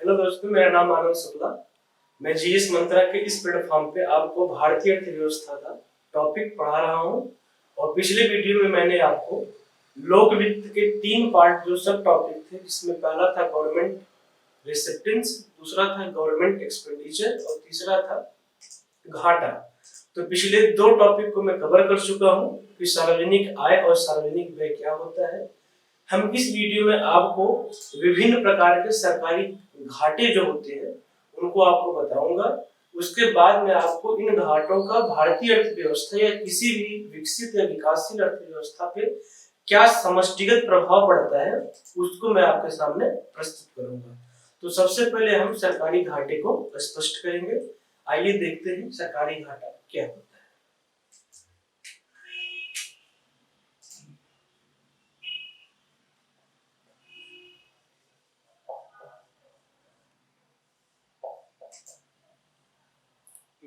Hello दोस्तों, मेरा नाम आनंद शुक्ला। मैं जीएस मंत्रा के इस प्लेटफॉर्म पे आपको भारतीय अर्थव्यवस्था का टॉपिक पढ़ा रहा हूँ। और पिछले वीडियो में मैंने आपको लोक वित्त के 3 पार्ट जो सब टॉपिक थे, जिसमें पहला था गवर्नमेंट रिसेप्टेंस, दूसरा था गवर्नमेंट एक्सपेंडिचर और तीसरा था घाटा। तो पिछले 2 टॉपिक को मैं कवर कर चुका हूँ कि सार्वजनिक आय और सार्वजनिक व्यय क्या होता है। हम इस वीडियो में आपको विभिन्न प्रकार के सरकारी घाटे जो होते हैं उनको आपको बताऊंगा। उसके बाद मैं आपको इन घाटों का भारतीय अर्थव्यवस्था या किसी भी विकसित या विकासशील अर्थव्यवस्था पे क्या समष्टिगत प्रभाव पड़ता है उसको मैं आपके सामने प्रस्तुत करूंगा। तो सबसे पहले हम सरकारी घाटे को स्पष्ट करेंगे। आइए देखते हैं सरकारी घाटा क्या होता है।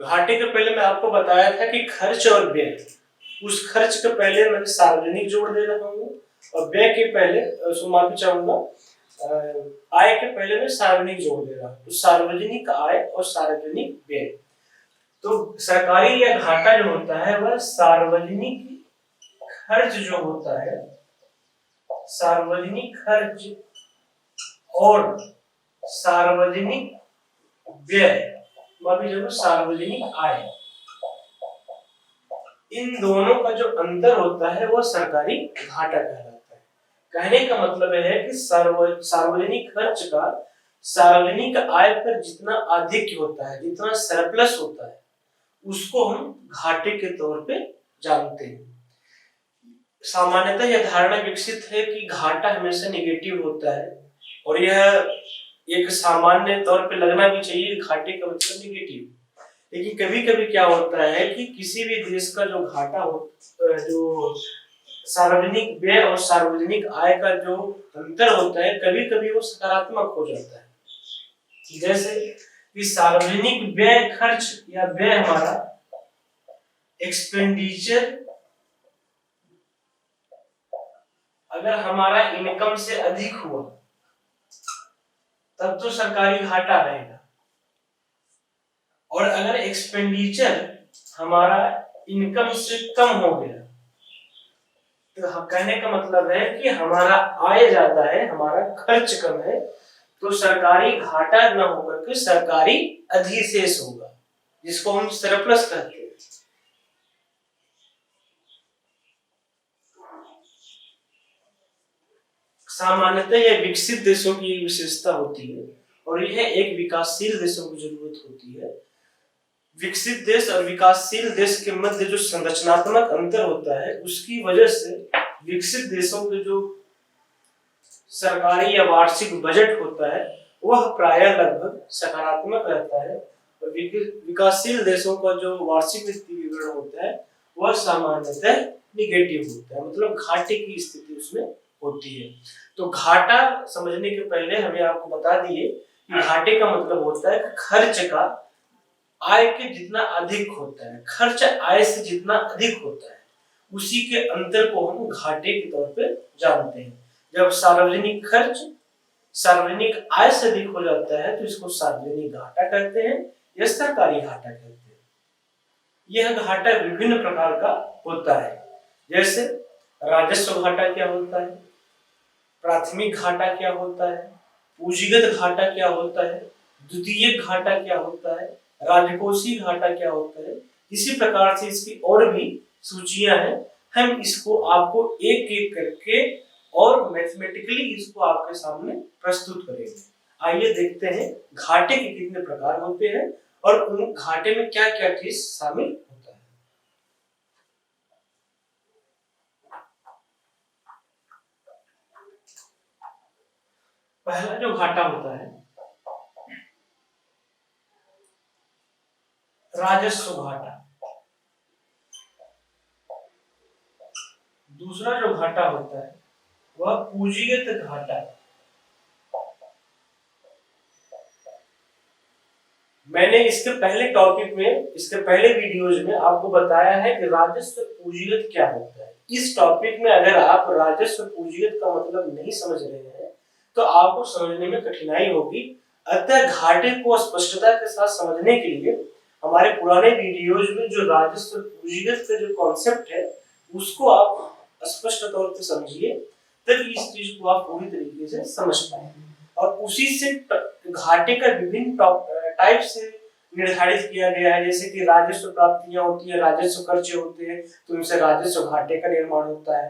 घाटे के पहले मैं आपको बताया था कि खर्च और व्यय, उस खर्च के पहले मैं सार्वजनिक जोड़ दे रहा हूँ और व्यय के पहले माफी चाहूंगा, आय के पहले मैं सार्वजनिक जोड़ दे रहा हूँ। तो सार्वजनिक आय और सार्वजनिक व्यय, तो सरकारी या घाटा जो होता है वह सार्वजनिक खर्च जो होता है, सार्वजनिक खर्च और सार्वजनिक व्यय, माफी चाहूंगा सार्वजनिक आय, इन दोनों का जो अंतर होता है वो सरकारी घाटा कहलाता है। कहने का मतलब है कि सार्वजनिक खर्च का सार्वजनिक आय पर जितना अधिक होता है, जितना सरप्लस होता है, उसको हम घाटे के तौर पे जानते हैं। सामान्यतः यह धारणा विकसित है कि घाटा हमेशा निगेटिव होता है और यह एक सामान्य तौर पे लगना भी चाहिए, घाटे का मतलब निगेटिव। लेकिन कभी कभी क्या होता है कि किसी भी देश का जो घाटा हो, जो सार्वजनिक व्यय और सार्वजनिक आय का जो अंतर होता है, कभी कभी वो सकारात्मक हो जाता है। जैसे कि सार्वजनिक व्यय खर्च या व्यय हमारा एक्सपेंडिचर अगर हमारा इनकम से अधिक हुआ तब तो सरकारी घाटा रहेगा, और अगर एक्सपेंडिचर हमारा इनकम से कम हो गया तो कहने का मतलब है कि हमारा आय ज्यादा है, हमारा खर्च कम है, तो सरकारी घाटा न होकर के सरकारी अधिशेष होगा, जिसको हम सरप्लस कहते हैं। सामान्यतः यह विकसित देशों की विशेषता होती है और यह एक विकासशील देशों की जरूरत होती है। विकसित देश और विकासशील देश के मध्य जो संरचनात्मक अंतर होता है, उसकी वजह से विकसित देशों के जो सरकारी या वार्षिक बजट होता है वह प्रायः लगभग सकारात्मक रहता है, और विकासशील देशों का जो वार्षिक वित्तीय विवरण होता है वह सामान्यतः निगेटिव होता है, मतलब घाटे की स्थिति उसमें होती है। तो घाटा समझने के पहले हमें आपको बता दिए कि घाटे का मतलब होता है खर्च का आय के जितना अधिक होता है, खर्च आय से जितना अधिक होता है, उसी के अंतर को हम घाटे के तौर पे जानते हैं। जब सार्वजनिक खर्च सार्वजनिक आय से अधिक हो जाता है तो इसको सार्वजनिक घाटा कहते हैं या सरकारी घाटा कहते हैं। यह घाटा विभिन्न प्रकार का होता है, जैसे राजस्व घाटा क्या होता है, प्राथमिक घाटा क्या होता है, पूंजीगत घाटा क्या होता है, द्वितीयक घाटा क्या होता है, राजकोषीय घाटा क्या होता है। इसी प्रकार से इसकी और भी सूचियां हैं, हम इसको आपको एक एक करके और मैथमेटिकली इसको आपके सामने प्रस्तुत करेंगे। आइए देखते हैं घाटे के कितने प्रकार होते हैं और उन घाटे में क्या क्या चीज शामिल होता है। पहला जो घाटा होता है राजस्व घाटा, दूसरा जो घाटा होता है वह पूंजीगत घाटा, मैंने इसके पहले टॉपिक में, इसके पहले वीडियोज में आपको बताया है कि राजस्व पूंजीगत क्या होता है। इस टॉपिक में अगर आप राजस्व पूंजीगत का मतलब नहीं समझ रहे हैं तो आपको समझने में कठिनाई होगी। अतः घाटे को स्पष्टता के साथ समझने के लिए हमारे पुराने वीडियोज में जो राजस्व पूंजीगत का जो कॉन्सेप्ट है उसको आप स्पष्ट तौर पर समझिए, तभी इस चीज को आप पूरी तरीके से समझ पाएंगे। और उसी से घाटे का विभिन्न टाइप से निर्धारित किया गया है, जैसे कि राजस्व प्राप्तियां होती है, राजस्व खर्च होते हैं तो उनसे राजस्व घाटे का निर्माण होता है।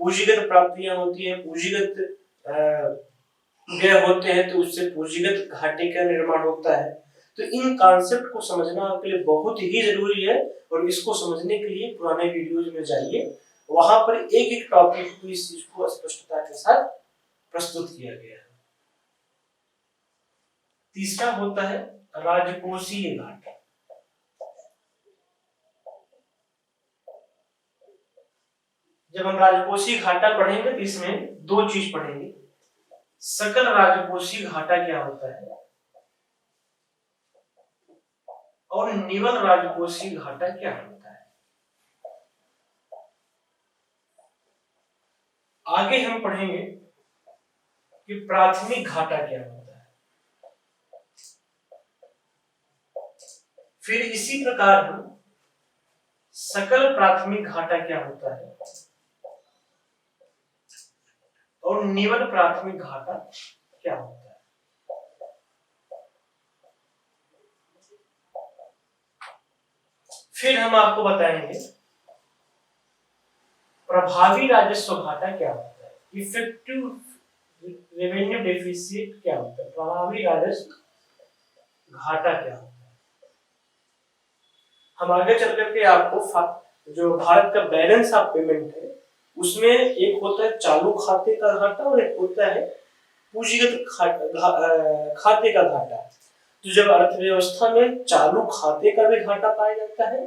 पूंजीगत प्राप्तियां होती है, पूंजीगत व्यय होते हैं तो उससे पूंजीगत घाटे का निर्माण होता है। तो इन कॉन्सेप्ट को समझना आपके लिए बहुत ही जरूरी है और इसको समझने के लिए पुराने वीडियोज में जाइए, वहां पर एक एक टॉपिक को, इस चीज को स्पष्टता के साथ प्रस्तुत किया गया है। तीसरा होता है राजकोषीय घाटा। जब हम राजकोषीय घाटा पढ़ेंगे तो इसमें दो चीज पढ़ेंगे, सकल राजकोषीय घाटा क्या होता है और निवल राजकोषीय घाटा क्या होता है। आगे हम पढ़ेंगे कि प्राथमिक घाटा क्या होता है। फिर इसी प्रकार हम सकल प्राथमिक घाटा क्या होता है और निवल प्राथमिक घाटा क्या होता है। फिर हम आपको बताएंगे प्रभावी राजस्व घाटा क्या होता है, इफेक्टिव रेवेन्यू डेफिसिट क्या होता है, प्रभावी राजस्व घाटा क्या होता है। हम आगे चल करके आपको जो भारत का बैलेंस ऑफ पेमेंट है उसमें एक होता है चालू खाते का घाटा और एक होता है पूंजीगत खाते का घाटा। तो जब अर्थव्यवस्था में चालू खाते का भी घाटा पाया जाता है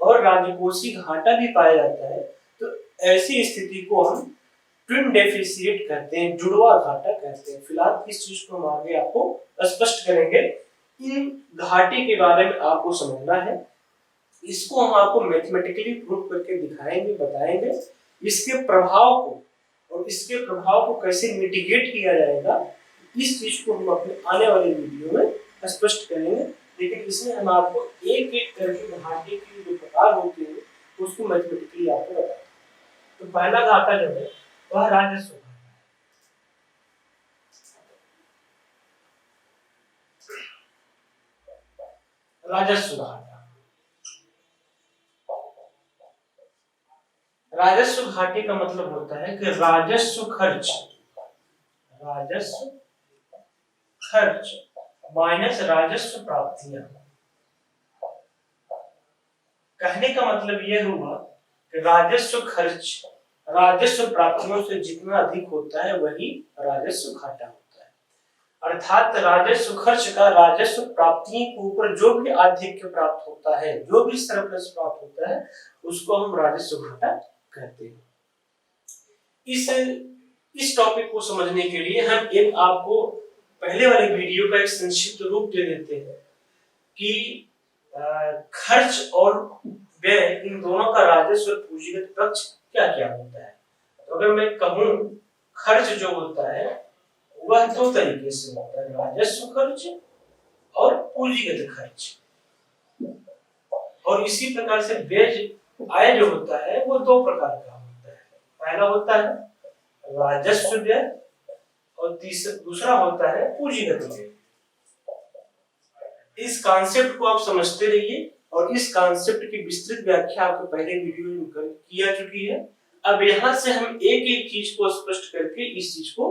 और राजकोषीय घाटा भी पाया जाता है तो ऐसी स्थिति को हम ट्विन डेफिसिट कहते हैं, जुड़वा घाटा कहते हैं। फिलहाल इस चीज को हम आगे आपको स्पष्ट करेंगे। इन घाटे के बारे में आपको समझना है, इसको हम आपको मैथमेटिकली प्रूव करके दिखाएंगे, बताएंगे। इसके प्रभाव को और इसके प्रभाव को कैसे मिटिगेट किया जाएगा, इस चीज को हम अपने आने वाले वीडियो में स्पष्ट करेंगे। लेकिन इसमें हम आपको एक एक करके घाटे के जो प्रकार होते हैं उसको मैथमेटिकली आपको बताएंगे। तो पहला घाटा जो है वह राजस्व घाटा है। राजस्व घाटा, राजस्व घाटे का मतलब होता है कि राजस्व खर्च माइनस राजस्व प्राप्तियां। कहने का मतलब यह हुआ कि राजस्व खर्च राजस्व प्राप्तियों से जितना अधिक होता है वही राजस्व घाटा होता है। अर्थात राजस्व खर्च का राजस्व प्राप्तियों के ऊपर जो भी आधिक्य प्राप्त होता है, जो भी सरप्लस प्राप्त होता है उसको हम राजस्व घाटा कहते हैं। इस टॉपिक को समझने के लिए हम एक आपको पहले वाले वीडियो का एक संक्षिप्त रूप दे देते हैं कि खर्च और व्यय इन दोनों का राजस्व पूंजीगत पक्ष क्या क्या होता है। तो अगर मैं कहूं खर्च जो होता है वह दो तरीके से होता है, राजस्व खर्च और पूंजीगत खर्च। और इसी प्रकार से व्यय आय जो होता है वो दो प्रकार का होता है। पहला होता है राजस्व व्यय और दूसरा होता है पूंजीगत व्यय। इस कॉन्सेप्ट को आप समझते रहिए और इस कॉन्सेप्ट की विस्तृत व्याख्या आपको पहले वीडियो में किया चुकी है। अब यहां से हम एक एक चीज को स्पष्ट करके इस चीज को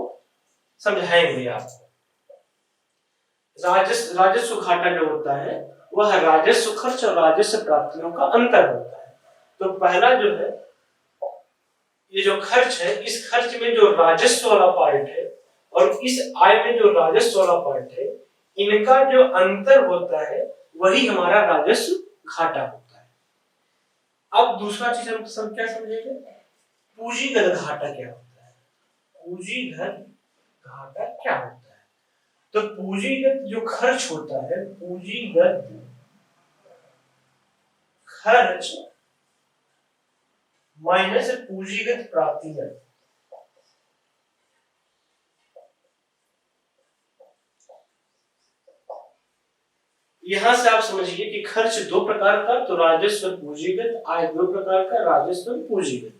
समझाएंगे आपको। राजस्व घाटा जो होता है वह राजस्व खर्च और राजस्व प्राप्तियों का अंतर होता है। तो पहला जो है ये जो खर्च है, इस खर्च में जो राजस्व वाला पार्ट है और इस आय में जो राजस्व वाला पार्ट है, इनका जो अंतर होता है वही हमारा राजस्व घाटा होता है। अब दूसरा चीज हम सब क्या समझेंगे, पूंजीगत घाटा क्या होता है। पूंजीगत घाटा क्या होता है तो पूंजीगत जो खर्च होता है, पूंजीगत खर्च माइनस पूंजीगत प्राप्तियां, यहां से आप समझिए कि खर्च दो प्रकार का, तो राजस्व और पूंजीगत, आय दो प्रकार का, राजस्व और पूंजीगत।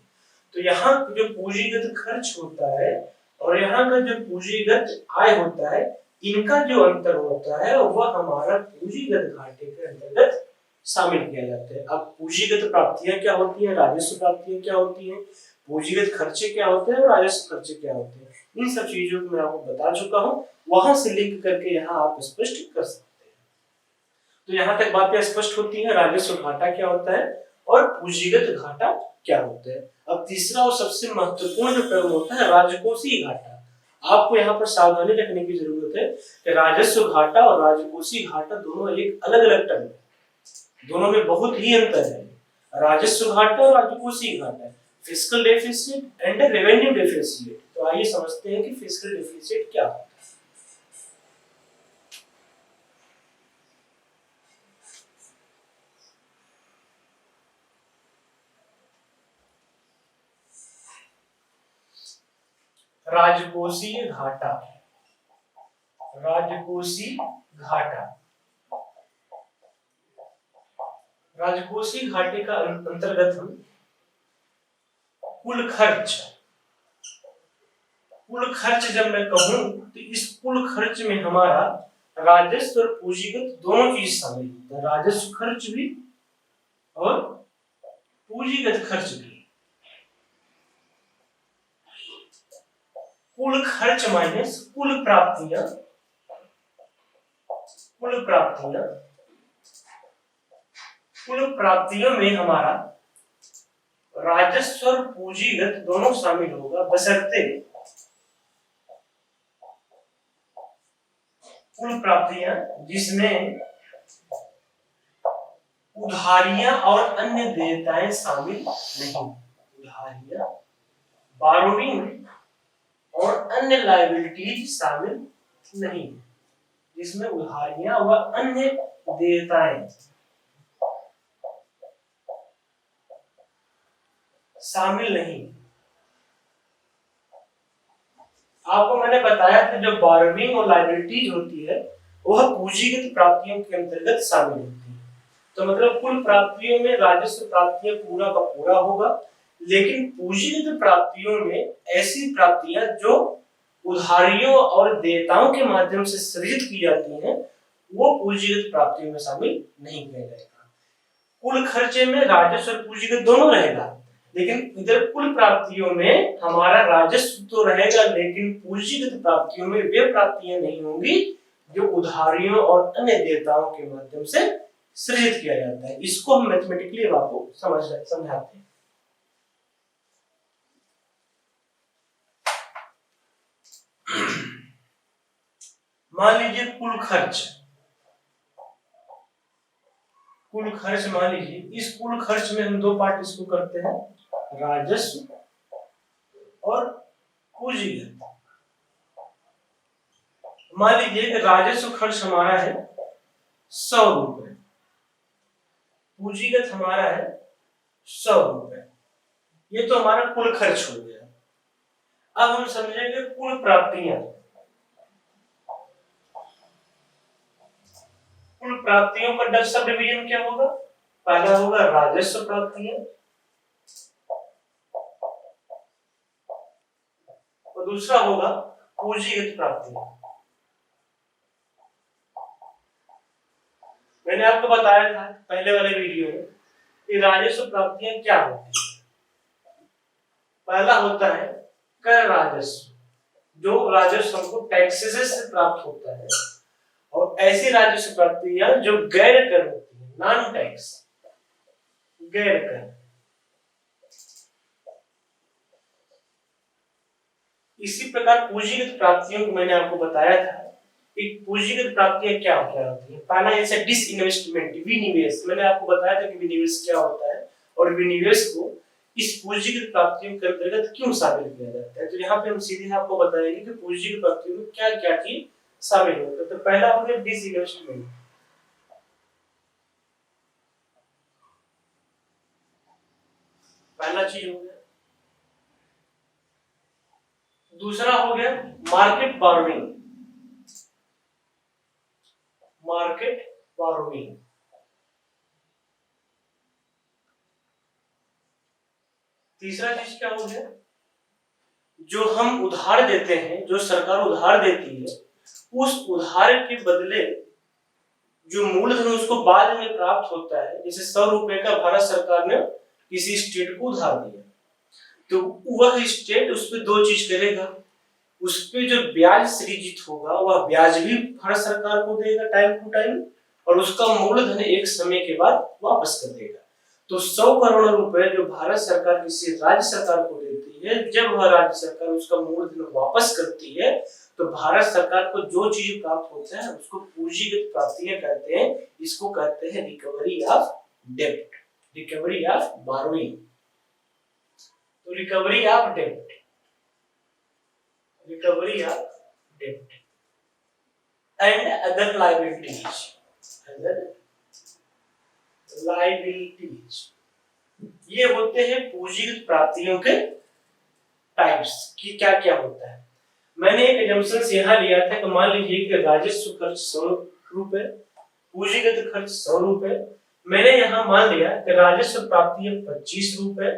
तो यहाँ जो पूंजीगत खर्च होता है और यहाँ का जो पूंजीगत आय होता है, इनका जो अंतर होता है वह हमारा पूंजीगत घाटे के अंतर्गत शामिल किया जाता है। अब पूंजीगत प्राप्तियां क्या होती है, राजस्व प्राप्तियां क्या होती है, पूंजीगत खर्चे क्या होते हैं और राजस्व खर्चे क्या होते हैं, इन सब चीजों को मैं आपको बता चुका हूँ। वहां से लिंक करके यहाँ आप स्पष्ट कर सकते हैं। तो यहाँ तक बातें स्पष्ट होती है, राजस्व घाटा क्या होता है और पूंजीगत घाटा क्या होता है। अब तीसरा और सबसे महत्वपूर्ण जो टर्म होता है राजकोषीय घाटा। आपको यहाँ पर सावधानी रखने की जरूरत है कि राजस्व घाटा और राजकोषीय घाटा दोनों एक अलग अलग टर्म है, दोनों में बहुत ही अंतर है। राजस्व घाटा और राजकोषीय घाटा, fiscal deficit and revenue deficit. तो आइए समझते हैं कि फिस्कल डेफिसिट क्या है। राजकोषीय घाटा, राजकोषीय घाटा, राजकोषीय घाटे का अंतर्गत हम कुल खर्च, कुल खर्च जब मैं कहूं तो इस कुल खर्च में हमारा राजस्व और पूंजीगत दोनों चीज शामिल होता है, राजस्व खर्च भी और पूंजीगत खर्च भी। कुल खर्च माइनस कुल प्राप्तियां, कुल प्राप्तियां, कुल प्राप्तियों में हमारा राजस्व और पूंजीगत दोनों शामिल होगा, बशर्ते कुल प्राप्तियां जिसमें उधारियां और अन्य देयताएं शामिल नहीं, उधारियां, बारोइंग और अन्य लायबिलिटीज शामिल नहीं, जिसमें उधारियां व अन्य देयताएं शामिल नहीं। आपको मैंने बताया था जो बारोइंग और लायबिलिटीज होती है वह पूंजीगत प्राप्तियों के अंतर्गत शामिल होती है। तो मतलब कुल प्राप्तियों में राजस्व प्राप्तियां पूरा का पूरा होगा, लेकिन पूंजीगत प्राप्तियों में ऐसी प्राप्तियां जो उधारियों और देयताओं के माध्यम से सृजित की जाती हैं वो पूंजीगत प्राप्तियों में शामिल नहीं किया जाएगा। कुल खर्चे में राजस्व और पूंजीगत दोनों रहेगा, लेकिन इधर कुल प्राप्तियों में हमारा राजस्व तो रहेगा, लेकिन पूंजीगत प्राप्तियों में वे प्राप्तियां नहीं होंगी जो उधारियों और अन्य देयताओं के माध्यम से सृजित किया जाता है। इसको हम मैथमेटिकली आपको समझाते हैं। मान लीजिए कुल खर्च, कुल खर्च मान लीजिए, इस कुल खर्च में हम दो पार्ट इसको करते हैं, राजस्व और पूंजीगत। मान लीजिए कि राजस्व खर्च हमारा है 100 रुपए, पूंजीगत हमारा है 100 रुपए, ये तो हमारा कुल खर्च हो गया। अब हम समझेंगे कुल प्राप्तियां। कुल प्राप्तियों का सब डिवीजन क्या होगा, पहला होगा राजस्व प्राप्तियां और दूसरा होगा पूंजीगत प्राप्तियां। मैंने आपको बताया था पहले वाले वीडियो में कि राजस्व प्राप्तियां क्या होती है। पहला होता है कर राजस्व, जो राजस्व हमको टैक्सेस से प्राप्त होता है, और ऐसी राजस्व प्राप्तियां जो गैर कर होती है, नॉन टैक्स, गैर कर। इसी प्रकार पूंजीगत प्राप्तियों को मैंने आपको बताया था कि पूंजीगत प्राप्तियां क्या होती है। पहला जैसे डिसइन्वेस्टमेंट, विनिवेश, मैंने आपको बताया था कि विनिवेश क्या होता है और विनिवेश को इस पूंजीगत प्राप्तियों के अंतर्गत क्यों शामिल किया जाता है। तो यहाँ पे हम सीधे आपको बताएंगे कि पूंजीगत प्राप्तियों में क्या क्या चीज शामिल होता है। तो पहला हो गया डिसइन्वेस्टमेंट, पहला चीज हो गया। दूसरा हो गया मार्केट बारोइंग, मार्केट बारोइंग। तीसरा चीज क्या हो गया, जो हम उधार देते हैं, जो सरकार उधार देती है, उस उधार के बदले जो मूलधन उसको बाद में प्राप्त होता है। जैसे 100 रुपए का भारत सरकार ने किसी स्टेट को उधार दिया, तो वह स्टेट उस पर दो चीज करेगा, उस पे जो ब्याज सृजित होगा वह ब्याज भी भारत सरकार को देगा टाइम टू टाइम, और उसका मूलधन एक समय के बाद वापस कर देगा। तो 100 करोड़ रुपए जो भारत सरकार किसी राज्य सरकार को देती है, जब वह राज्य सरकार उसका मूलधन वापस करती है, तो भारत सरकार को जो चीज प्राप्त होता है उसको पूंजीगत प्राप्तियां कहते हैं। इसको कहते हैं रिकवरी ऑफ डेब्ट, रिकवरी ऑफ बारोइंग। तो रिकवरी ऑफ डेब्ट, रिकवरी ऑफ डेब्ट and other liabilities, other liabilities, ये होते हैं पूंजीगत प्राप्तियों के टाइप्स कि क्या क्या होता है। मैंने एक एजम्पशन यहाँ लिया था कि मान लीजिए कि राजस्व खर्च 100 रुपए, पूंजीगत खर्च 100 रुपए। मैंने यहाँ मान लिया कि राजस्व प्राप्तियां 25 रुपए,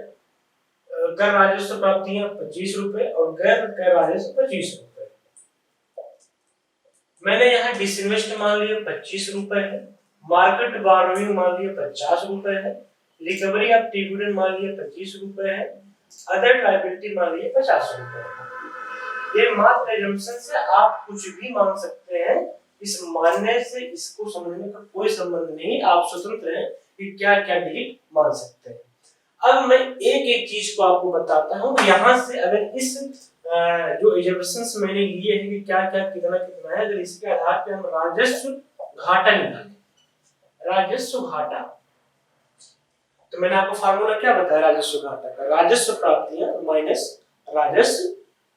कर राजस्व प्राप्तियां 25 रुपए और गैर कर राजस्व 25 रुपए। मैंने यहाँ डिसइन्वेस्ट मान लिया 25 रुपए है, मार्केट बारोइंग मान लिया 50 रुपए है, रिकवरी ऑफ डिविडेंड मान लिया 25 रुपए है, अदर लायबिलिटी मान लिया 50 रुपए है। ये मात्र एजम्पशन से आप कुछ भी मान सकते हैं, इस मानने से इसको समझने का कोई संबंध नहीं, आप स्वतंत्र हैं कि क्या क्या डिलीट मान सकते हैं। अब मैं एक एक चीज को आपको बताता हूँ, यहाँ से अगर इस जो एजम्पशंस मैंने लिए हैं कि क्या क्या कितना कितना है, अगर इसके आधार पे हम राजस्व घाटा निकालें, राजस्व घाटा, तो मैंने आपको फार्मूला क्या बताया राजस्व घाटा का, राजस्व प्राप्तियां माइनस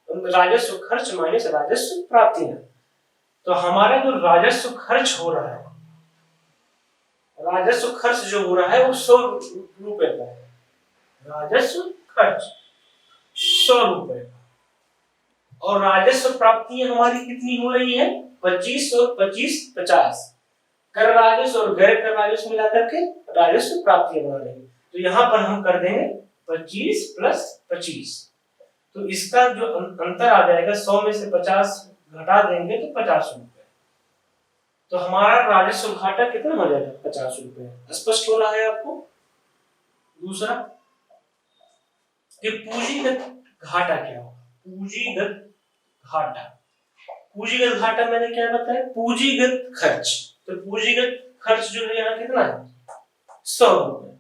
राजस्व खर्च माइनस राजस्व प्राप्तियां। तो हमारा जो राजस्व खर्च हो रहा है, राजस्व खर्च जो हो रहा है वो 100 रुपए का है, राजस्व खर्च 100 रुपए का, और राजस्व प्राप्तियां हमारी कितनी हो रही है 25 और 25 50, कर राजस्व और गैर कर राजस्व मिलाकर के राजस्व प्राप्तियां बना रहे हैं। तो यहाँ पर हम कर देंगे 25 प्लस 25, तो इसका जो अंतर आ जाएगा 100 में से 50 घटा देंगे तो 50 रुपए, तो हमारा राजस्व घाटा कितना हो जाएगा 50 रुपए। स्पष्ट हो रहा है आपको। दूसरा कि पूंजीगत घाटा क्या होगा, पूंजीगत घाटा, पूंजीगत घाटा मैंने क्या बताया, पूंजीगत खर्च, तो पूंजीगत खर्च जो है यहाँ कितना है 100 रुपए,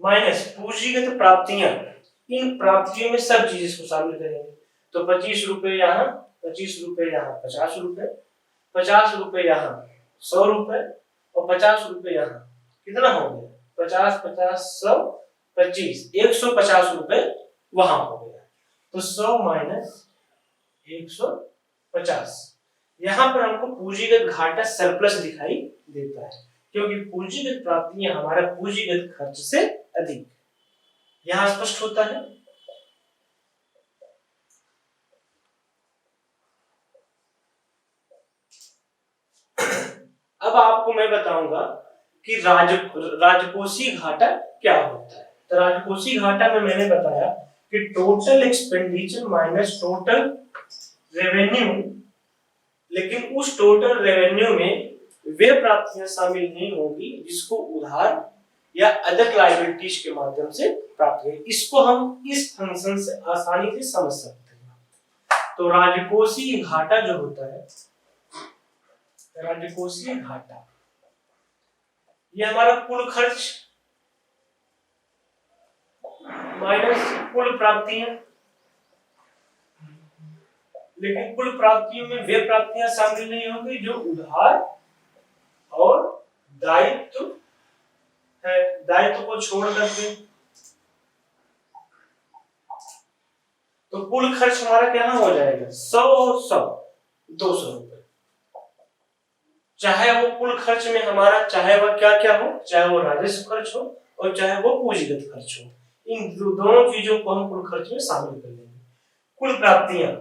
माइनस पूंजीगत प्राप्तियां, इन प्राप्तियों में सब चीज को शामिल करेंगे, तो 25 रुपए यहाँ, 25 रुपए यहाँ, 50 रुपए, 50 रुपए यहाँ, 100 रुपए और 50 रुपए यहाँ, कितना हो गया 50 50 100 25, 150 रुपए वहां हो गया। तो 100 माइनस 150, यहाँ पर हमको पूंजीगत घाटा सरप्लस दिखाई देता है, क्योंकि पूंजीगत प्राप्तियां हमारा पूंजीगत खर्च से अधिक, यहां स्पष्ट होता है। अब आपको मैं बताऊंगा कि राजकोषीय घाटा क्या होता है। तो राजकोषीय घाटा में मैंने बताया कि total expenditure minus total revenue, लेकिन उस टोटल रेवेन्यू में वे प्राप्तियां शामिल नहीं होंगी जिसको उधार या अदर लायबिलिटीज के माध्यम से प्राप्त हुई। इसको हम इस फंक्शन से आसानी से समझ सकते हैं। तो राजकोषीय घाटा जो होता है, राजकोषीय घाटा ये हमारा कुल खर्च माइनस कुल प्राप्तियां, लेकिन कुल प्राप्तियों में वे प्राप्तियां शामिल नहीं होंगी जो उधार और दायित्व है, दायित्व को छोड़ करके। तो कुल खर्च हमारा क्या हो जाएगा 100 और 100, 200 रुपए। चाहे वो कुल खर्च में हमारा, चाहे वह क्या क्या हो, चाहे वो राजस्व खर्च हो और चाहे वो पूंजीगत खर्च हो, इन दोनों चीजों को हम कुल खर्च में शामिल कर लेंगे। कुल प्राप्तियां,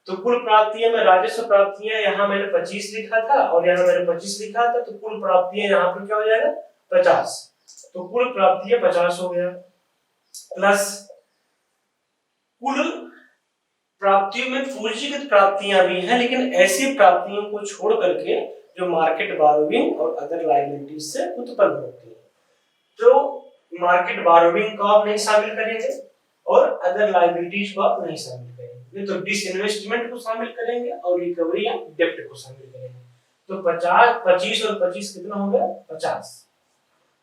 तो कुल प्राप्तियां में राजस्व प्राप्तियां यहाँ मैंने 25 लिखा था और यहाँ मैंने 25 लिखा था, तो कुल प्राप्तियां यहाँ पर क्या हो जाएगा 50। तो कुल प्राप्तियां 50 हो गया, प्लस कुल प्राप्तियों में पूंजीगत प्राप्तियां भी हैं, लेकिन ऐसी प्राप्तियों को छोड़ करके जो मार्केट बारोइंग और अदर लायबिलिटीज से उत्पन्न होती है। तो मार्केट बारोइंग को आप नहीं शामिल करेंगे और अदर लायबिलिटीज को आप नहीं शामिल करेंगे, तो डिसइन्वेस्टमेंट को शामिल करेंगे और रिकवरी या डेब्ट को शामिल करेंगे। तो 50, 25 और 25 कितना हो गया 50,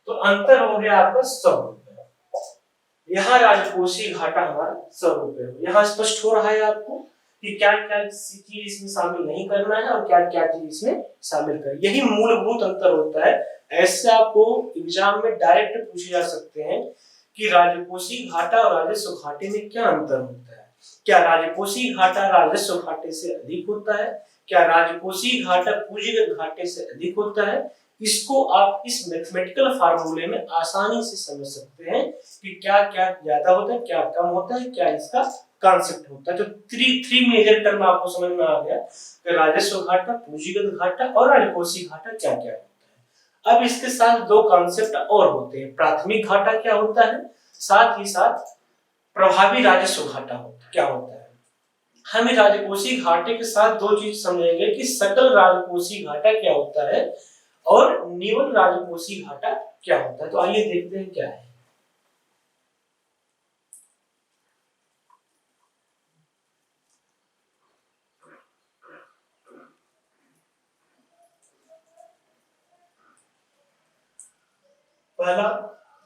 तो अंतर हो गया आपका 100 रुपए। यहाँ राजकोषीय घाटा हमारा 100 रुपए हो। यहाँ स्पष्ट हो रहा है आपको कि क्या क्या चीज इसमें शामिल नहीं करना है और क्या क्या चीज इसमें शामिल कर, यही मूलभूत अंतर होता है। ऐसे आपको एग्जाम में डायरेक्ट पूछे जा सकते हैं कि राजकोषीय घाटा और राजस्व घाटे में क्या अंतर होता है। क्या राजकोषीय घाटा राजस्व घाटे से अधिक होता है, क्या राजकोषीय घाटा पूंजीगत घाटे से अधिक होता है। इसको आप इस मैथमेटिकल फार्मूले में आसानी से समझ सकते हैं कि क्या क्या ज्यादा होता है, क्या कम होता है, क्या इसका कॉन्सेप्ट होता है। तो थ्री मेजर टर्म आपको समझ में आ गया कि राजस्व घाटा, पूंजीगत घाटा और राजकोषीय घाटा क्या क्या होता है। अब इसके साथ दो कॉन्सेप्ट और होते हैं, प्राथमिक घाटा क्या होता है, साथ ही साथ प्रभावी राजस्व घाटा क्या होता है। हम राजकोषीय घाटे के साथ दो चीज समझेंगे कि सकल राजकोषीय घाटा क्या होता है और निवल राजकोषीय घाटा क्या होता है। तो आइए देखते हैं क्या है। पहला,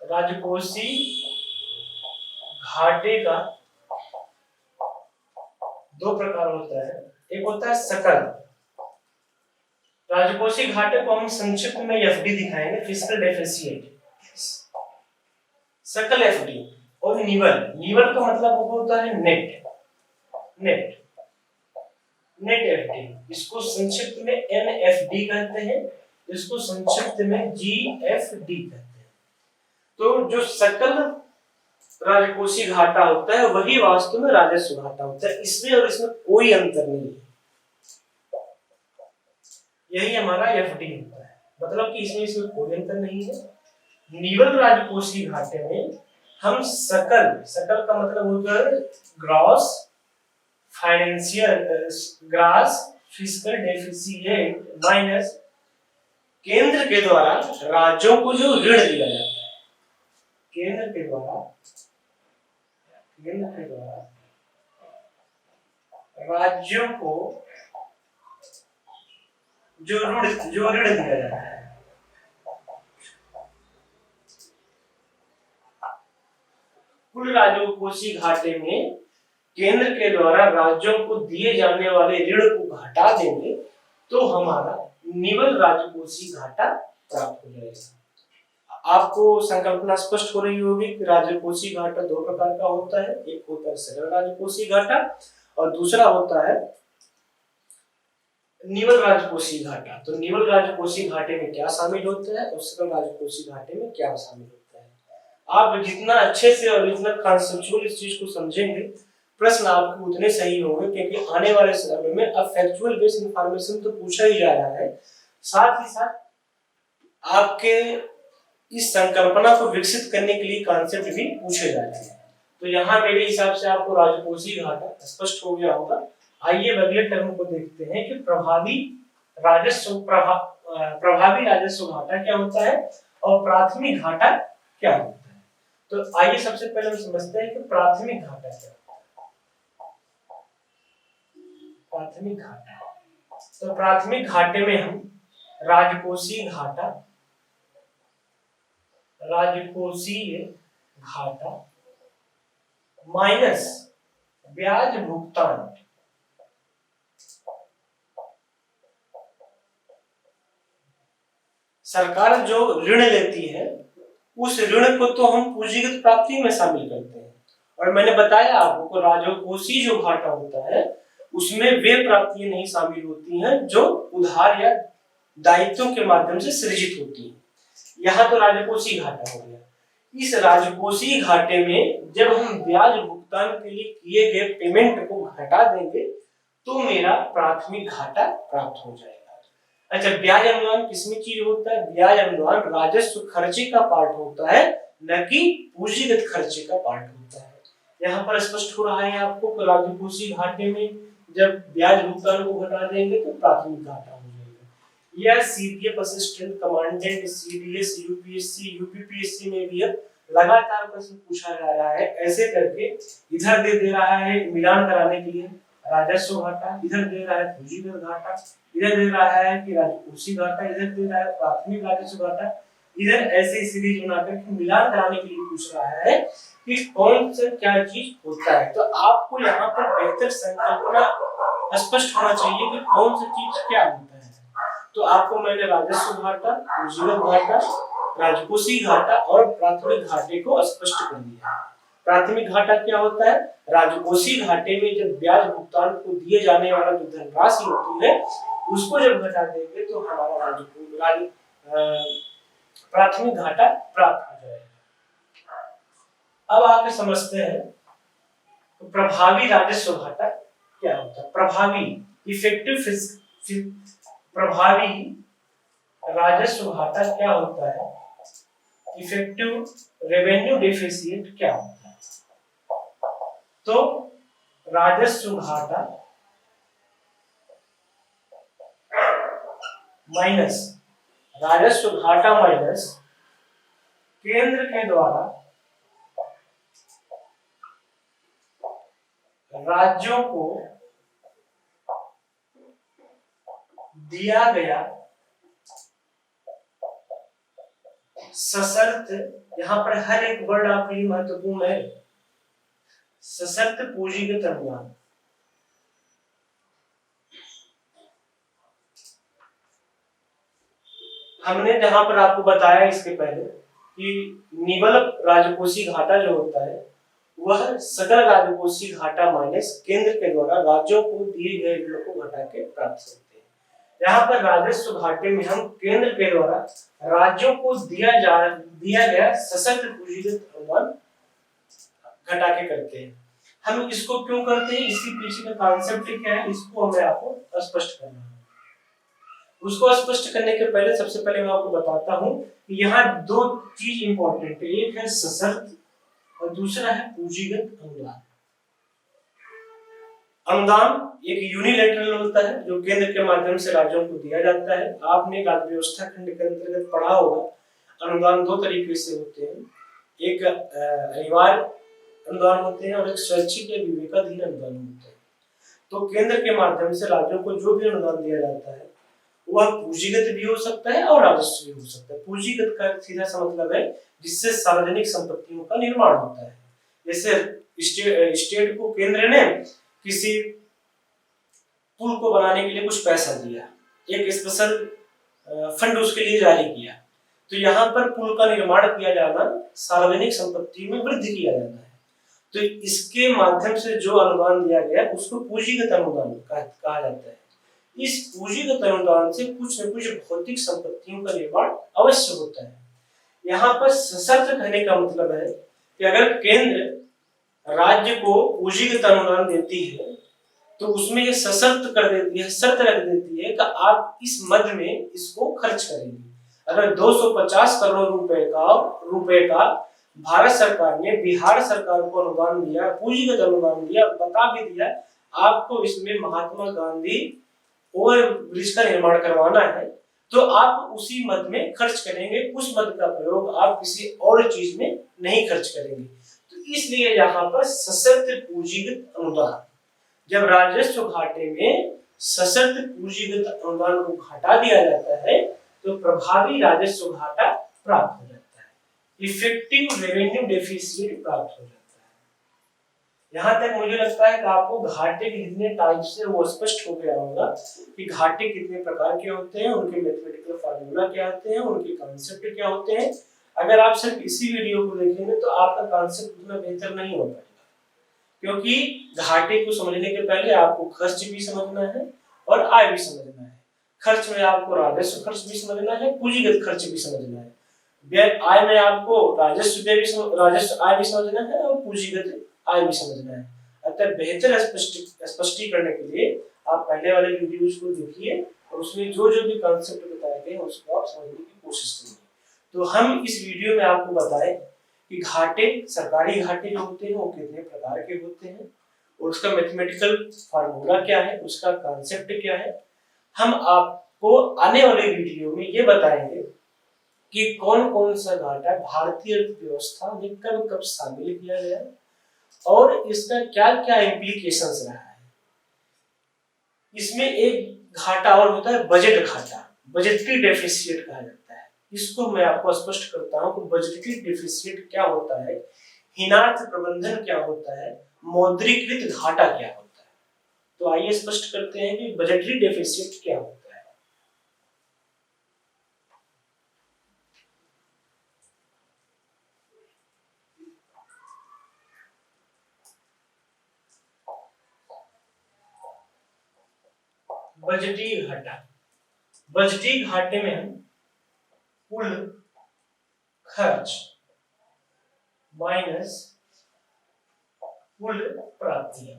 राजकोषीय घाटे का दो प्रकार होता है, एक होता है सकल राजकोषीय घाटे को हम संक्षिप्त में एफडी दिखाएंगे, फिस्कल डेफिसिट, सकल एफडी, और निवल का मतलब होता है नेट एफडी, इसको संक्षिप्त में एनएफडी कहते हैं, इसको संक्षिप्त में जीएफडी कहते हैं। तो जो सकल राजकोषीय घाटा होता है वही वास्तव में राजस्व घाटा होता है, इसमें और इसमें कोई अंतर नहीं है। यही हमारा एफडी होता है, मतलब कि इसमें कोई अंतर नहीं है। निवल राजकोषीय घाटे में हम सकल का मतलब होता है ग्रॉस फिस्कल डेफिसिट माइनस केंद्र के द्वारा राज्यों को जो ऋण दिया जाता है, केंद्र के द्वारा राज्यों को जो ऋण दिया जाता है। कुल राजकोषीय घाटे में केंद्र के द्वारा राज्यों को दिए जाने वाले ऋण को घटा देंगे तो हमारा निवल राजकोषीय घाटा प्राप्त हो जाएगा। आपको संकल्पना स्पष्ट हो रही होगी कि राजकोषीय घाटा दो प्रकार का होता है, एक होता है सकल राजकोषीय घाटा और दूसरा होता है निवल राजकोषीय घाटा। तो निवल राजकोषीय घाटे में क्या शामिल होता है और सकल राजकोषीय घाटे में क्या शामिल होता है। आप जितना अच्छे से और जितना कॉन्सेप्चुअल इस चीज को समझेंगे, प्रश्न आपके उतने सही होंगे, क्योंकि आने वाले समय में अब फैक्चुअल बेस्ड इंफॉर्मेशन तो पूछा ही जा रहा है, साथ ही साथ आपके इस संकल्पना को विकसित करने के लिए कॉन्सेप्ट भी पूछे जा रहे हैं। तो यहाँ मेरे हिसाब से आपको राजकोषीय घाटा स्पष्ट हो गया होगा। आइए अगले टर्म को देखते हैं कि प्रभावी राजस्व घाटा क्या होता है और प्राथमिक घाटा क्या होता है। तो आइए सबसे पहले हम समझते हैं कि प्राथमिक घाटा क्या होता है। प्राथमिक घाटा, तो प्राथमिक घाटे में हम राजकोषीय घाटा माइनस ब्याज भुगतान सरकार जो ऋण लेती है उस ऋण को तो हम पूंजीगत प्राप्ति में शामिल करते हैं। और मैंने बताया आपको राजकोषीय जो घाटा होता है उसमें वे प्राप्तियां नहीं शामिल होती हैं जो उधार या दायित्वों के माध्यम से सृजित होती हैं। यहाँ तो राजकोषीय घाटा हो गया। इस राजकोषीय घाटे में जब हम ब्याज भुगतान के लिए किए गए पेमेंट को घटा देंगे तो मेरा प्राथमिक घाटा प्राप्त हो जाएगा। अच्छा, ब्याज अनुदान किसमें चीज होता है? ब्याज अनुदान राजस्व खर्चे का पार्ट होता है, न कि पूंजीगत खर्चे का पार्ट होता है। यहाँ पर स्पष्ट हो रहा है आपको कि राजकोषीय घाटे में जब ब्याज भुगतान को घटा देंगे तो प्राथमिक घाटा हो जाएगा। यह CDF assistant commandant, CDS, UPSC, UPPSC में भी अब लगातार प्रश्न पूछा जा रहा है। ऐसे करके इधर दे रहा है मिलान कराने के लिए राजस्व घाटा, इधर दे रहा है पूंजीगत घाटा, इधर दे रहा है कि राजकोषीय घाटा, इधर दे रहा है प्राथमिक राजस्व घाटा, इधर ऐसे सीरीज बनाकर के मिलान कराने के लिए पूछ रहा है कि कौन सा क्या चीज होता है। तो आपको यहाँ पर बेहतर संकल्पना स्पष्ट होना चाहिए कि कौन सा चीज क्या होता है। तो आपको मैंने राजस्व घाटा, पूंजीगत घाटा, राजकोषीय घाटा और प्राथमिक घाटे को स्पष्ट कर दिया है। प्राथमिक घाटा क्या होता है? राजकोषीय घाटे में जब ब्याज भुगतान को दिए जाने वाला जो धनराशि होती है उसको जब घटा देंगे तो हमारा प्राथमिक घाटा प्राप्त हो जाएगा। अब आके समझते हैं तो प्रभावी राजस्व घाटा क्या होता है। प्रभावी राजस्व घाटा क्या होता है? इफेक्टिव रेवेन्यू डेफिसिट क्या होता है? तो राजस्व घाटा माइनस केंद्र के द्वारा राज्यों को दिया गया सशर्त, यहाँ पर हर एक वर्ड आपके लिए महत्वपूर्ण है, सशर्त पूंजीगत अनुदान। हमने जहां पर आपको बताया इसके पहले कि निवल राजकोषीय घाटा जो होता है वह सकल राजकोषीय घाटा माइनस केंद्र के द्वारा राज्यों को दिए गए ऋण को घटा के प्राप्त होते हैं। यहाँ पर राजस्व घाटे में हम केंद्र के द्वारा राज्यों को दिया गया सशर्त पूंजीगत अनुदान घटा के करते हैं। हम इसको क्यों करते हैं, इसके पीछे का कॉन्सेप्ट क्या है, इसको हमें आपको स्पष्ट करना है। उसको स्पष्ट करने के पहले सबसे पहले मैं आपको बताता हूं कि यहाँ दो चीज इंपॉर्टेंट है, एक है सशर्त और दूसरा है पूंजीगत अनुदान। अनुदान एक यूनिलैटरल होता है जो केंद्र के माध्यम से राज्यों को दिया जाता है। आपने राज्य व्यवस्था खंड के अंतर्गत पढ़ा होगा अनुदान दो तरीके से होते हैं, एक अनिवार्य अनुदान होते हैं और एक स्वैच्छिक या विवेकाधीन अनुदान होते हैं। तो केंद्र के माध्यम से राज्यों को जो भी अनुदान दिया जाता है वह पूंजीगत भी हो सकता है और राजस्व भी हो सकता है। पूंजीगत का सीधा सा मतलब है जिससे सार्वजनिक संपत्तियों का निर्माण होता है। जैसे स्टेट को केंद्र ने किसी पुल को बनाने के लिए कुछ पैसा दिया, एक स्पेशल फंड उसके लिए जारी किया, तो यहाँ पर पुल का निर्माण किया जाना सार्वजनिक संपत्ति में वृद्धि किया जाना है। तो इसके माध्यम से जो अनुदान दिया गया उसको पूंजीगत अनुदान कहा जाता है। इस पूंजीगत अनुदान से कुछ न कुछ भौतिक संपत्तियों का निर्माण अवश्य होता है। यहाँ पर सशर्त कहने का मतलब है कि अगर केंद्र राज्य को पूंजीगत अनुदान देती है तो उसमें ये सशर्त कर देती है, शर्त रख देती है कि आप इस मद में इसको खर्च करेंगे। अगर 250 करोड़ रुपए का भारत सरकार ने बिहार सरकार को अनुदान दिया, पूंजीगत अनुदान दिया, बता भी दिया आपको इसमें महात्मा गांधी ओवर ब्रिज का निर्माण करवाना है, तो आप उसी मद में खर्च करेंगे, उस मद का प्रयोग आप किसी और चीज में नहीं खर्च करेंगे। तो इसलिए यहाँ पर सशर्त पूंजीगत अनुदान, जब राजस्व घाटे में सशर्त पूंजीगत अनुदान को घटा दिया जाता है तो प्रभावी राजस्व घाटा प्राप्त हो जाता है, इफेक्टिव रेवेन्यू डेफिसिट प्राप्त हो जाता है। यहाँ तक मुझे लगता है कि आपको घाटे के कितने टाइप्स है वो स्पष्ट हो गया होगा कि घाटे कितने प्रकार के होते हैं, उनके मैथमेटिकल फार्मूला क्या होते हैं, उनके कॉन्सेप्ट क्या होते हैं। अगर आप सिर्फ इसी वीडियो को देखेंगे तो आपका कॉन्सेप्ट उतना बेहतर नहीं हो पाएगा। क्योंकि घाटे को समझने के पहले आपको खर्च भी समझना है और आय भी समझना है। खर्च में आपको राजस्व खर्च भी समझना है, पूंजीगत खर्च भी समझना है। व्यय आय में आपको राजस्व आय भी समझना है और पूंजीगत आय भी समझना है। अतः बेहतर स्पष्टीकरण के लिए आप पहले वाले वीडियोज को देखिए और उसमें जो जो भी कॉन्सेप्ट बताए गए हैं उसको आप समझने की कोशिश करिए। तो हम इस वीडियो में आपको बताएं कि घाटे, सरकारी घाटे जो होते हैं वो कितने प्रकार के होते हैं और उसका मैथमेटिकल फार्मूला क्या है, उसका कॉन्सेप्ट क्या है। हम आपको आने वाले वीडियो में ये बताएंगे कि कौन कौन सा घाटा भारतीय अर्थव्यवस्था में कब कब शामिल किया गया और इसका क्या क्या इम्प्लीकेशंस रहा है। इसमें एक घाटा और होता है बजट घाटा, बजटरी डेफिसिट कहा जाता है। इसको मैं आपको स्पष्ट करता हूं कि बजटरी डेफिसिट क्या होता है, हीनार्थ प्रबंधन क्या होता है, मौद्रीकृत घाटा क्या होता है। तो आइए स्पष्ट करते हैं कि बजटरी डेफिसिट क्या होता है। बजटीय घाटा, बजटीय घाटे में हम कुल खर्च माइनस कुल प्राप्तियां।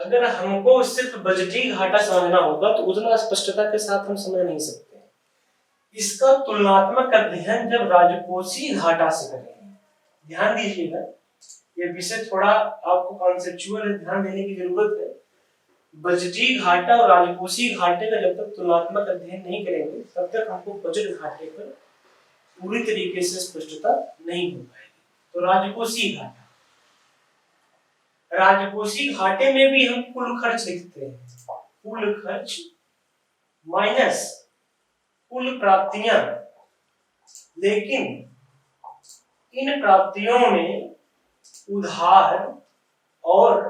अगर हमको सिर्फ बजटीय घाटा समझना होगा तो उतना स्पष्टता के साथ हम समझ नहीं सकते। इसका तुलनात्मक अध्ययन जब राजकोषीय घाटा से करेंगे। ध्यान दीजिएगा, ये विषय थोड़ा आपको कॉन्सेप्चुअल ध्यान देने की जरूरत है। बजटीय घाटा और राजकोषीय घाटे का जब तक तुलनात्मक अध्ययन नहीं करेंगे तब तक हमको बजट घाटे पर पूरी तरीके से स्पष्टता नहीं हो पाएगी। तो राजकोषीय घाटा, राजकोषीय घाटे में भी हम कुल खर्च लिखते हैं, कुल खर्च माइनस कुल प्राप्तियां। लेकिन इन प्राप्तियों में उधार और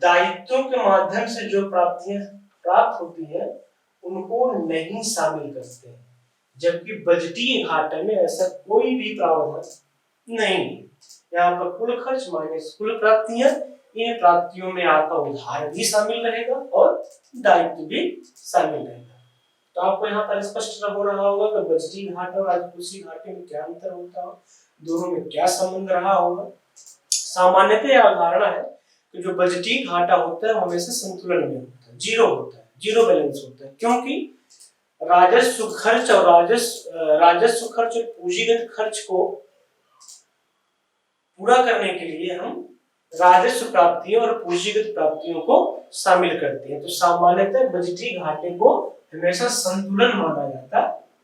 दायित्वों के माध्यम से जो प्राप्तियां प्राप्त होती है उनको नहीं शामिल करते हैं, जबकि बजटीय घाटे में ऐसा कोई भी प्रावधान नहीं। यहाँ पर कुल खर्च माइनस कुल प्राप्तियां, इन प्राप्तियों में आपका उधार भी शामिल रहेगा और दायित्व भी शामिल रहेगा। तो आपको यहाँ पर स्पष्ट हो रहा होगा कि बजटीय घाटे और राजकोषीय घाटे में क्या अंतर होता है, दोनों में क्या संबंध रहा होगा। सामान्यतः यह अवधारणा है कि जो बजटीय घाटा होता है वो हमेशा संतुलन में होता है, जीरो होता है, जीरो बैलेंस होता है। क्योंकि राजस्व खर्च और पूंजीगत खर्च को पूरा करने के लिए हम राजस्व प्राप्तियों और पूंजीगत प्राप्तियों को शामिल करते हैं। तो सामान्यतः बजटीय घाटे को हमेशा संतुलन माना जाता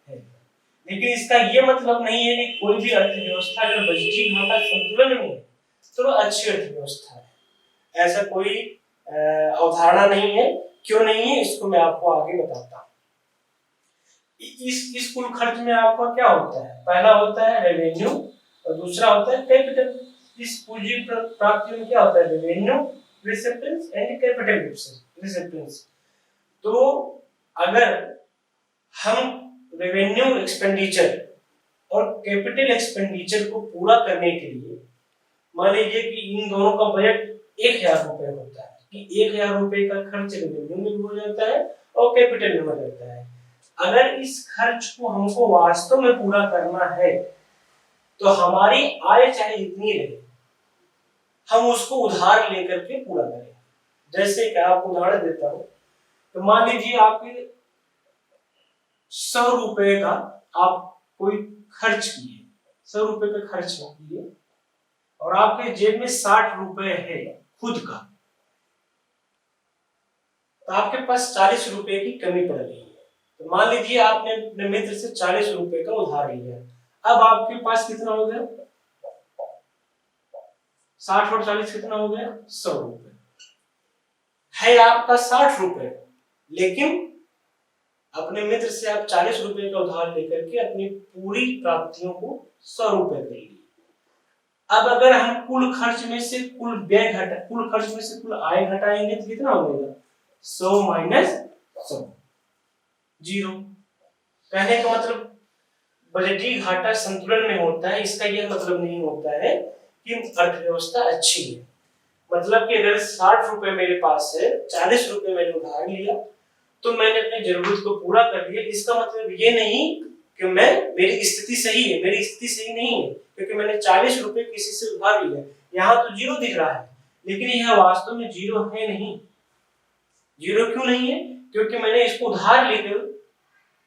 है। लेकिन इसका ये मतलब नहीं है कि कोई भी अर्थव्यवस्था अगर बजटीय घाटा संतुलन में है तो अच्छी अर्थव्यवस्था है, ऐसा कोई अवधारणा नहीं है। क्यों नहीं है इसको मैं आपको आगे बताता हूँ। इस कुल खर्च में आपका क्या होता है, पहला होता है रेवेन्यू और दूसरा होता है कैपिटल। इस पूंजी प्राप्ति में क्या होता है, रेवेन्यू रिसिपिएंट्स एंड कैपिटल रिसिपिएंट्स। तो अगर हम रेवेन्यू एक्सपेंडिचर और कैपिटल एक्सपेंडिचर को पूरा करने के लिए मान लीजिए कि इन दोनों का बजट 1000 रुपए होता है कि 1000 रुपए का खर्च रेवेन्यू में हो जाता है और कैपिटल में हो जाता है। अगर इस खर्च को हमको वास्तव में पूरा करना है तो हमारी आय चाहे जितनी रहे हम उसको उधार लेकर के पूरा करें। जैसे कि आपको उदाहरण देता हूं, तो मान लीजिए आपके 100 रुपए का आप कोई खर्च किए, 100 रुपए का खर्च किए और आपके जेब में 60 रुपए है खुद का, तो आपके पास 40 रुपए की कमी पड़ गई है। तो मान लीजिए आपने अपने मित्र से 40 रुपए का उधार लिया, अब आपके पास कितना हो गया, 60 और 40 कितना हो गया, 100 रुपए है आपका 60 रुपए, लेकिन अपने मित्र से आप 40 रुपए का उधार लेकर के अपनी पूरी प्राप्तियों को 100 रुपए कर लिए। अब अगर हम कुल खर्च में से कुल खर्च में से कुल आय घटाएंगे तो कितना हो जाएगा, 100 माइनस 100, जीरो। कहने का मतलब बजटीय घाटा संतुलन में होता है, इसका यह मतलब नहीं होता है कि अर्थव्यवस्था अच्छी है। मतलब कि अगर 60 रुपए मेरे पास है, 40 रुपए मैंने उधार लिया, तो मैंने अपनी जरूरत को पूरा कर लिया। इसका मतलब ये नहीं कि मेरी स्थिति सही है, मेरी स्थिति सही नहीं है, क्योंकि मैंने 40 रुपए किसी से उधार लिया। यहाँ तो जीरो दिख रहा है, लेकिन यह वास्तव में जीरो है नहीं। जीरो क्यों नहीं है? क्योंकि मैंने इसको उधार लेकर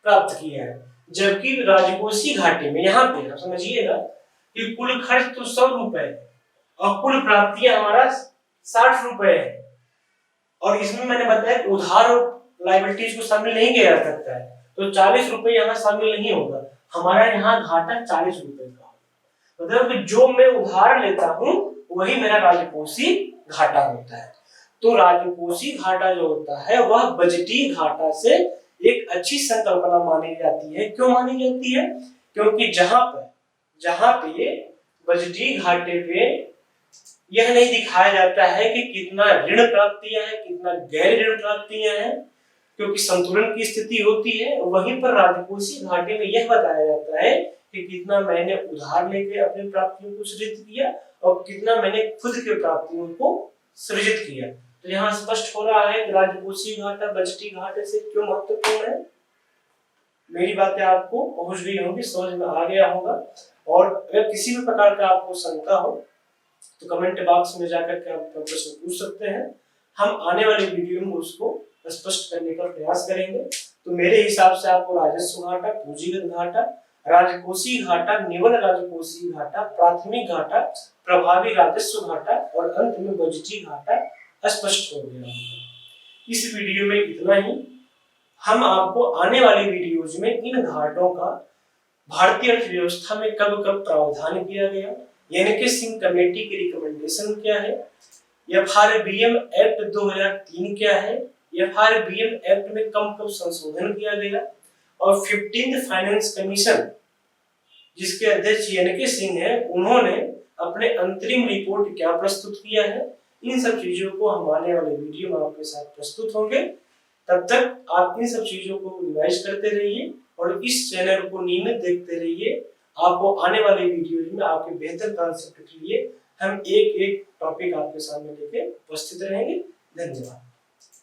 प्राप्त किया है। जबकि राजकोषीय घाटे में, यहाँ पे आप समझिएगा कि कुल खर्च तो 100 रुपए है और कुल प्राप्तियां हमारा 60 रुपए है, और इसमें मैंने बताया कि उधार और लायबिलिटीज को शामिल नहीं किया जा सकता है, तो 40 रुपए यहाँ शामिल नहीं होगा। हमारा यहाँ घाटा 40 रुपए का, मतलब कि जो मैं उधार लेता हूँ वही मेरा राजकोषीय घाटा होता है। तो राजकोषीय घाटा जो होता है वह बजटीय घाटा से एक अच्छी संकल्पना मानी जाती है। क्यों मानी जाती है? क्योंकि जहां पे बजटीय घाटे पे यह नहीं दिखाया जाता है कि कितना ऋण प्राप्तियां हैं, कितना गैर ऋण प्राप्तियां हैं, क्योंकि संतुलन की स्थिति होती है। वहीं पर राजकोषीय घाटे में यह बताया जाता है कि कितना मैंने उधार लेके अपनी प्राप्तियों को सृजित किया और कितना मैंने खुद के प्राप्तियों को सृजित किया। तो यहाँ स्पष्ट हो रहा है कि राजकोषीय घाटा बजटीय घाटे से क्यों महत्वपूर्ण है। मेरी बातें आपको पहुंच गई होंगी, समझ में आ गया होगा। और अगर किसी भी प्रकार का आपको शंका हो तो कमेंट बॉक्स में जाकर के आप प्रश्न पूछ सकते हैं। हम आने वाले वीडियो में उसको स्पष्ट करने का प्रयास करेंगे। तो मेरे हिसाब से आपको राजस्व घाटा, पूंजीगत घाटा, राजकोषीय घाटा, निवल राजकोषीय घाटा, प्राथमिक घाटा, प्रभावी राजस्व घाटा और अंत में बजटीय घाटा स्पष्ट हो गया होगा। इस वीडियो में इतना ही। हम आपको आने वाली वीडियोज में इन घाटों का भारतीय अर्थव्यवस्था में कब कब प्रावधान किया गया, यानी सिंह कमेटी की रिकमेंडेशन क्या है, एफआरबीएम एक्ट 2003 क्या है, एफआरबीएम एक्ट में कब कब संशोधन किया गया, और 15th फाइनेंस कमीशन जिसके अध्यक्ष यानी सिंह है, उन्होंने अपने अंतरिम रिपोर्ट क्या प्रस्तुत किया है। इन सब चीजों को हम आने वाले वीडियो में आपके साथ प्रस्तुत होंगे। तब तक आप इन सब चीजों को रिवाइज करते रहिए और इस चैनल को नियमित देखते रहिए। आपको आने वाले वीडियोज में आपके बेहतर कॉन्सेप्ट के लिए हम एक एक टॉपिक आपके सामने लेके उपस्थित रहेंगे। धन्यवाद।